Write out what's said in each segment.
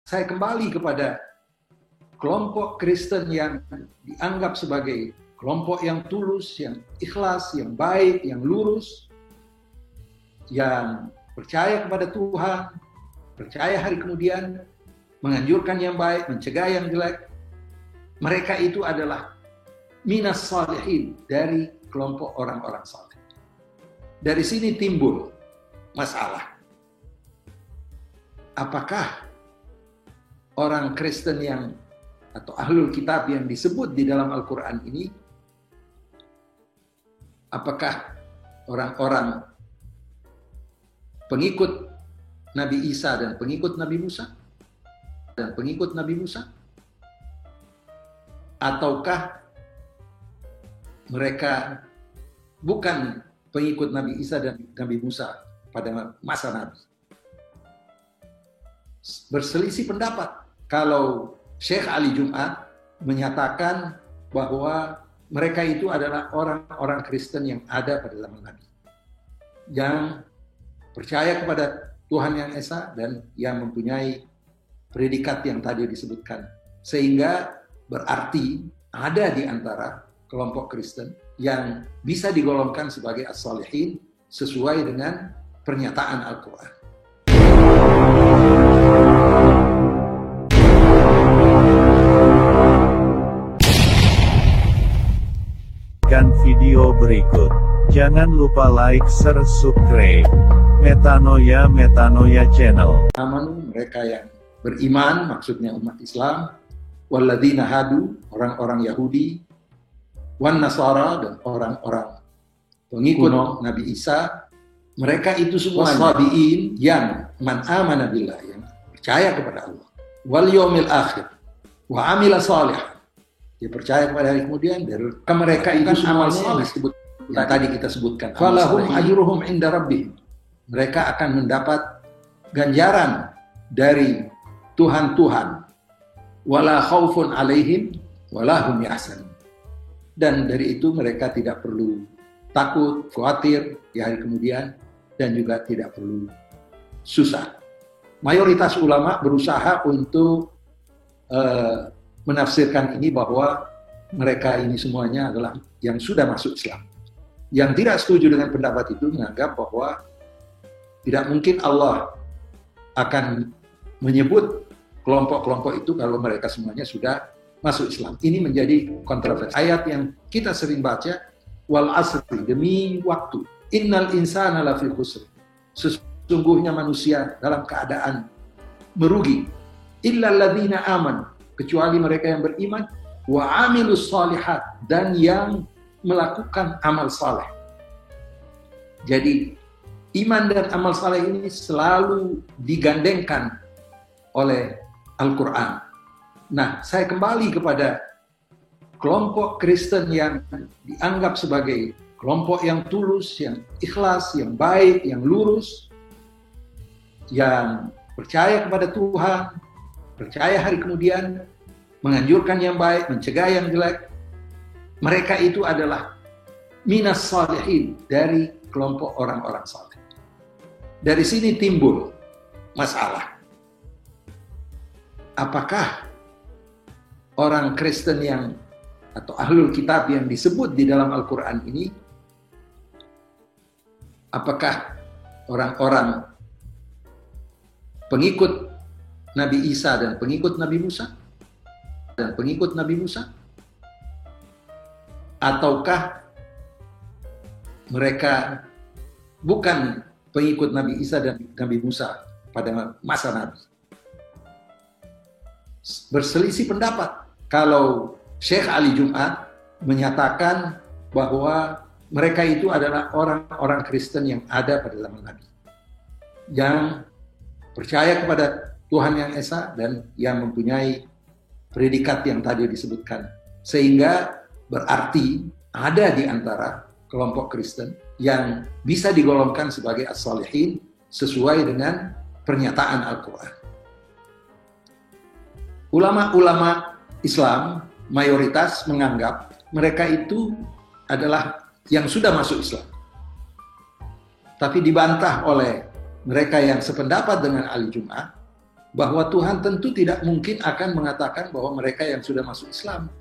Saya kembali kepada kelompok Kristen yang dianggap sebagai kelompok yang tulus, yang ikhlas, yang baik, yang lurus, yang percaya kepada Tuhan, percaya hari kemudian, menganjurkan yang baik, mencegah yang jelek. Mereka itu adalah minas salihin, dari kelompok orang-orang saleh. Dari sini timbul masalah. Apakah orang Kristen yang atau ahlul kitab yang disebut di dalam Al-Quran ini, apakah orang-orang pengikut Nabi Isa dan pengikut Nabi Musa? Ataukah mereka bukan pengikut Nabi Isa dan Nabi Musa pada masa Nabi? Berselisih pendapat. Kalau Syekh Ali Jum'at menyatakan bahwa mereka itu adalah orang-orang Kristen yang ada pada zaman Nabi, yang percaya kepada Tuhan yang Esa dan yang mempunyai predikat yang tadi disebutkan, sehingga berarti ada di antara kelompok Kristen yang bisa digolongkan sebagai as-salihin sesuai dengan pernyataan Al-Quran. Video berikut. Jangan lupa like, share, subscribe. Metanoia Channel. Mereka yang beriman, maksudnya umat Islam, walladzina hadu, orang-orang Yahudi, wan Nasara, dan orang-orang pengikut Nabi Isa. Mereka itu semua sabiin yang man amana billah, yang percaya kepada Allah, wal yaumil akhir, wa amila salih. Dia percaya kepada hari kemudian. Dari mereka itu amalnya yang disebut yang tadi kita sebutkan. Falahum ajruhum inda rabbihim. Mereka akan mendapat ganjaran dari Tuhan. Wala khaufun alaihim wala hum yahzanun. Dan dari itu mereka tidak perlu takut, khawatir di hari kemudian, dan juga tidak perlu susah. Mayoritas ulama berusaha untuk menafsirkan ini bahwa mereka ini semuanya adalah yang sudah masuk Islam. Yang tidak setuju dengan pendapat itu menganggap bahwa tidak mungkin Allah akan menyebut kelompok-kelompok itu kalau mereka semuanya sudah masuk Islam. Ini menjadi kontroversi. Ayat yang kita sering baca, wal asri, demi waktu, innal insana lafi khusr. Sesungguhnya manusia dalam keadaan merugi. Illal ladzina amanu, kecuali mereka yang beriman, wa amilus shalihat, dan yang melakukan amal saleh. Jadi iman dan amal saleh ini selalu digandengkan oleh Al-Quran. Nah, saya kembali kepada kelompok Kristen yang dianggap sebagai kelompok yang tulus, yang ikhlas, yang baik, yang lurus, yang percaya kepada Tuhan, percaya hari kemudian, menganjurkan yang baik, mencegah yang jelek. Mereka itu adalah minas salihin, dari kelompok orang-orang saleh. Dari sini timbul masalah. Apakah orang Kristen yang atau ahlul kitab yang disebut di dalam Al-Quran ini, apakah orang-orang pengikut Nabi Isa dan pengikut Nabi Musa? Ataukah mereka bukan pengikut Nabi Isa dan Nabi Musa pada masa Nabi? Berselisih pendapat. Kalau Syekh Ali Jum'at menyatakan bahwa mereka itu adalah orang-orang Kristen yang ada pada zaman Nabi, yang percaya kepada Tuhan yang Esa dan yang mempunyai predikat yang tadi disebutkan, sehingga berarti ada di antara kelompok Kristen yang bisa digolongkan sebagai as-salihin sesuai dengan pernyataan Al-Quran. Ulama-ulama Islam mayoritas menganggap mereka itu adalah yang sudah masuk Islam, tapi dibantah oleh mereka yang sependapat dengan Ali Jum'at bahwa Tuhan tentu tidak mungkin akan mengatakan bahwa mereka yang sudah masuk Islam.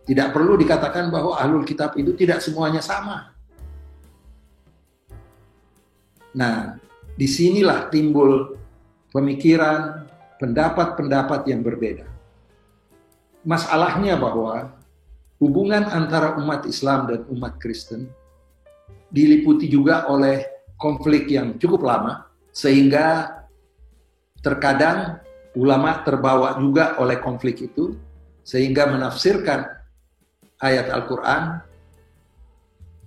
Tidak perlu dikatakan bahwa ahlul kitab itu tidak semuanya sama. Nah, disinilah timbul pemikiran, pendapat-pendapat yang berbeda. Masalahnya bahwa hubungan antara umat Islam dan umat Kristen diliputi juga oleh konflik yang cukup lama, sehingga terkadang ulama terbawa juga oleh konflik itu, sehingga menafsirkan ayat Al-Quran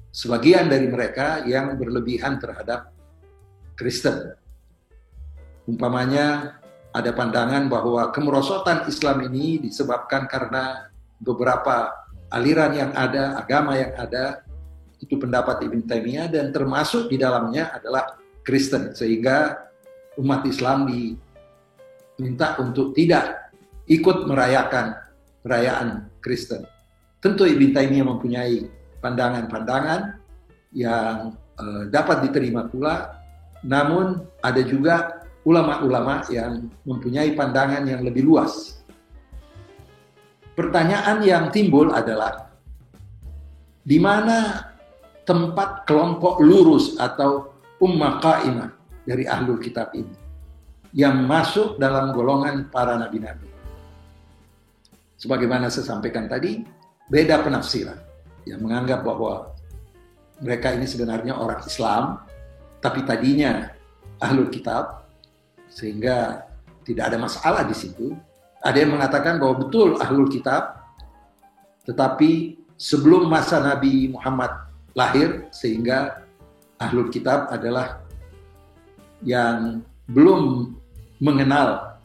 sebagian dari mereka yang berlebihan terhadap Kristen. Umpamanya ada pandangan bahwa kemerosotan Islam ini disebabkan karena beberapa aliran yang ada, agama yang ada, itu pendapat Ibn Taimiyah, dan termasuk di dalamnya adalah Kristen, sehingga umat Islam diminta untuk tidak ikut merayakan perayaan Kristen. Tentu Ibn Taimiyah mempunyai pandangan-pandangan yang dapat diterima pula, namun ada juga ulama-ulama yang mempunyai pandangan yang lebih luas. Pertanyaan yang timbul adalah, di mana tempat kelompok lurus atau ummah qaimah dari ahlul kitab ini yang masuk dalam golongan para nabi-nabi? Sebagaimana saya sampaikan tadi, beda penafsiran yang menganggap bahwa mereka ini sebenarnya orang Islam, tapi tadinya ahlul kitab, sehingga tidak ada masalah di situ. Ada yang mengatakan bahwa betul ahlul kitab, tetapi sebelum masa Nabi Muhammad lahir, sehingga ahlul kitab adalah yang belum mengenal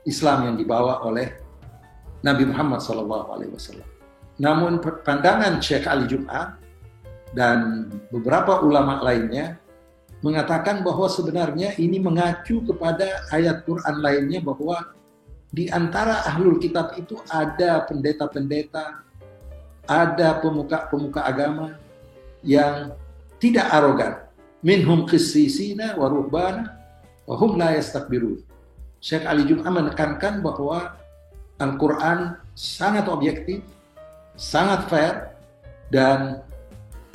Islam yang dibawa oleh Nabi Muhammad SAW. Namun pandangan Syekh Ali Jum'ah dan beberapa ulama lainnya mengatakan bahwa sebenarnya ini mengacu kepada ayat Quran lainnya, bahwa di antara ahlul kitab itu ada pendeta-pendeta, ada pemuka-pemuka agama yang tidak arogan. Minhum qissisina wa ruhbana wa hum la yastakbirun. Syekh Ali Jum'ah menekankan bahwa Al-Quran sangat objektif, sangat fair, dan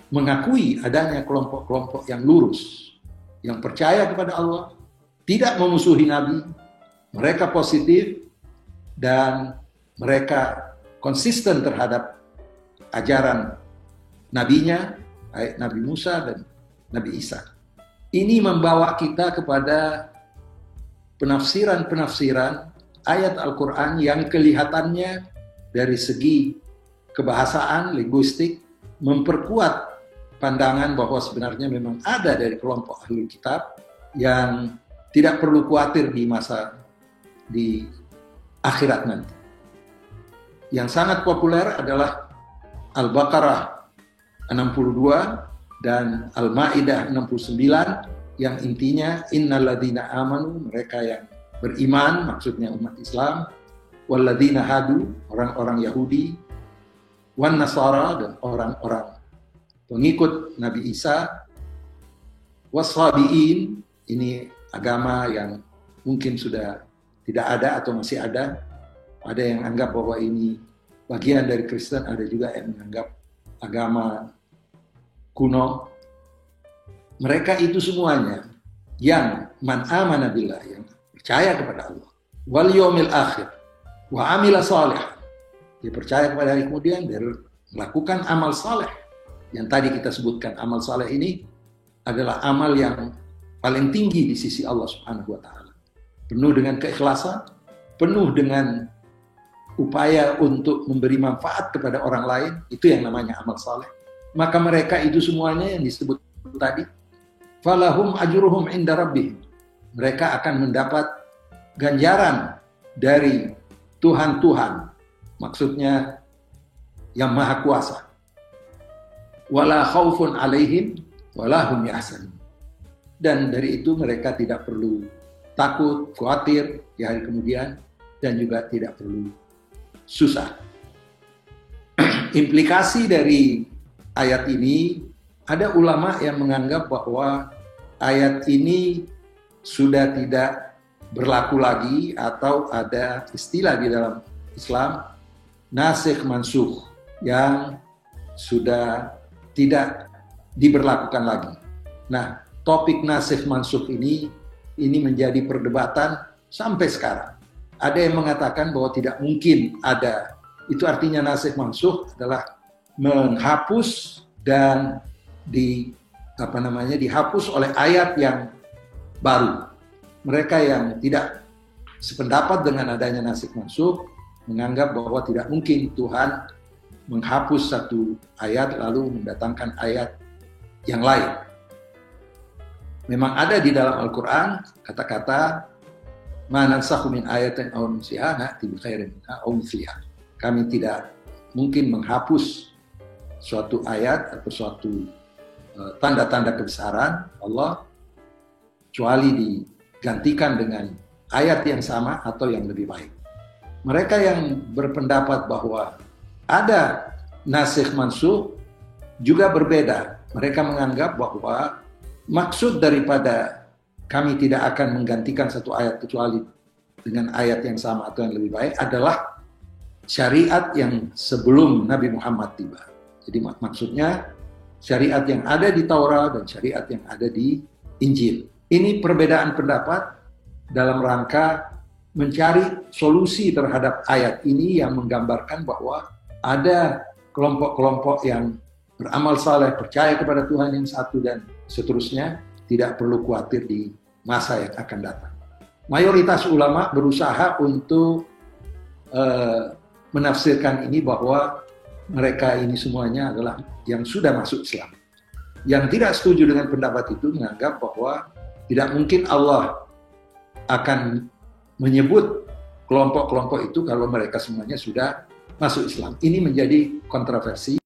mengakui adanya kelompok-kelompok yang lurus, yang percaya kepada Allah, tidak memusuhi Nabi, mereka positif, dan mereka konsisten terhadap ajaran nabinya, Nabi Musa dan Nabi Isa. Ini membawa kita kepada penafsiran-penafsiran ayat Al-Quran yang kelihatannya dari segi kebahasaan, linguistik, memperkuat pandangan bahwa sebenarnya memang ada dari kelompok ahlul kitab yang tidak perlu khawatir di akhirat nanti. Yang sangat populer adalah Al-Baqarah 62 dan Al-Ma'idah 69 yang intinya innalladzina amanu, mereka yang beriman, maksudnya umat Islam, walladzina hadu, orang-orang Yahudi, wan nasara, dan orang-orang pengikut Nabi Isa, wasabiin, ini agama yang mungkin sudah tidak ada atau masih ada. Ada yang anggap bahwa ini bagian dari Kristen, ada juga yang menganggap agama kuno. Mereka itu semuanya yang man amana billah, yang percaya kepada Allah, wal yaumil akhir, wa amila salih, dia percaya kepada hari kemudian, dia melakukan amal saleh. Yang tadi kita sebutkan, amal saleh ini adalah amal yang paling tinggi di sisi Allah Subhanahu wa taala. Penuh dengan keikhlasan, penuh dengan upaya untuk memberi manfaat kepada orang lain, itu yang namanya amal saleh. Maka mereka itu semuanya yang disebut tadi, falahum ajruhum inda rabbihim, mereka akan mendapat ganjaran dari Tuhan-Tuhan, maksudnya yang maha kuasa. Wala khaufun alaihim wala hum yahzanun. Dan dari itu mereka tidak perlu takut, khawatir di hari kemudian, dan juga tidak perlu susah. Implikasi dari ayat ini, ada ulama yang menganggap bahwa ayat ini sudah tidak berlaku lagi, atau ada istilah di dalam Islam nasikh mansukh yang sudah tidak diberlakukan lagi. Nah, topik nasikh mansukh ini menjadi perdebatan sampai sekarang. Ada yang mengatakan bahwa tidak mungkin ada. Itu artinya nasikh mansukh adalah menghapus dan dihapus oleh ayat yang baru. Mereka yang tidak sependapat dengan adanya nasikh mansukh menganggap bahwa tidak mungkin Tuhan menghapus satu ayat lalu mendatangkan ayat yang lain. Memang ada di dalam Al-Quran kata-kata ma nansakhu min ayatin aw nunsiha na'ti bi khairin minha aw mithliha. Kami tidak mungkin menghapus suatu ayat atau suatu tanda-tanda kebesaran Allah kecuali digantikan dengan ayat yang sama atau yang lebih baik. Mereka yang berpendapat bahwa ada nasikh mansukh juga berbeda. Mereka menganggap bahwa maksud daripada kami tidak akan menggantikan satu ayat kecuali dengan ayat yang sama atau yang lebih baik adalah syariat yang sebelum Nabi Muhammad tiba. Jadi maksudnya syariat yang ada di Taurat dan syariat yang ada di Injil. Ini perbedaan pendapat dalam rangka mencari solusi terhadap ayat ini yang menggambarkan bahwa ada kelompok-kelompok yang beramal saleh, percaya kepada Tuhan yang satu dan seterusnya, tidak perlu khawatir di masa yang akan datang. Mayoritas ulama berusaha untuk menafsirkan ini bahwa mereka ini semuanya adalah yang sudah masuk Islam. Yang tidak setuju dengan pendapat itu menganggap bahwa tidak mungkin Allah akan menyebut kelompok-kelompok itu kalau mereka semuanya sudah masuk Islam. Ini menjadi kontroversi.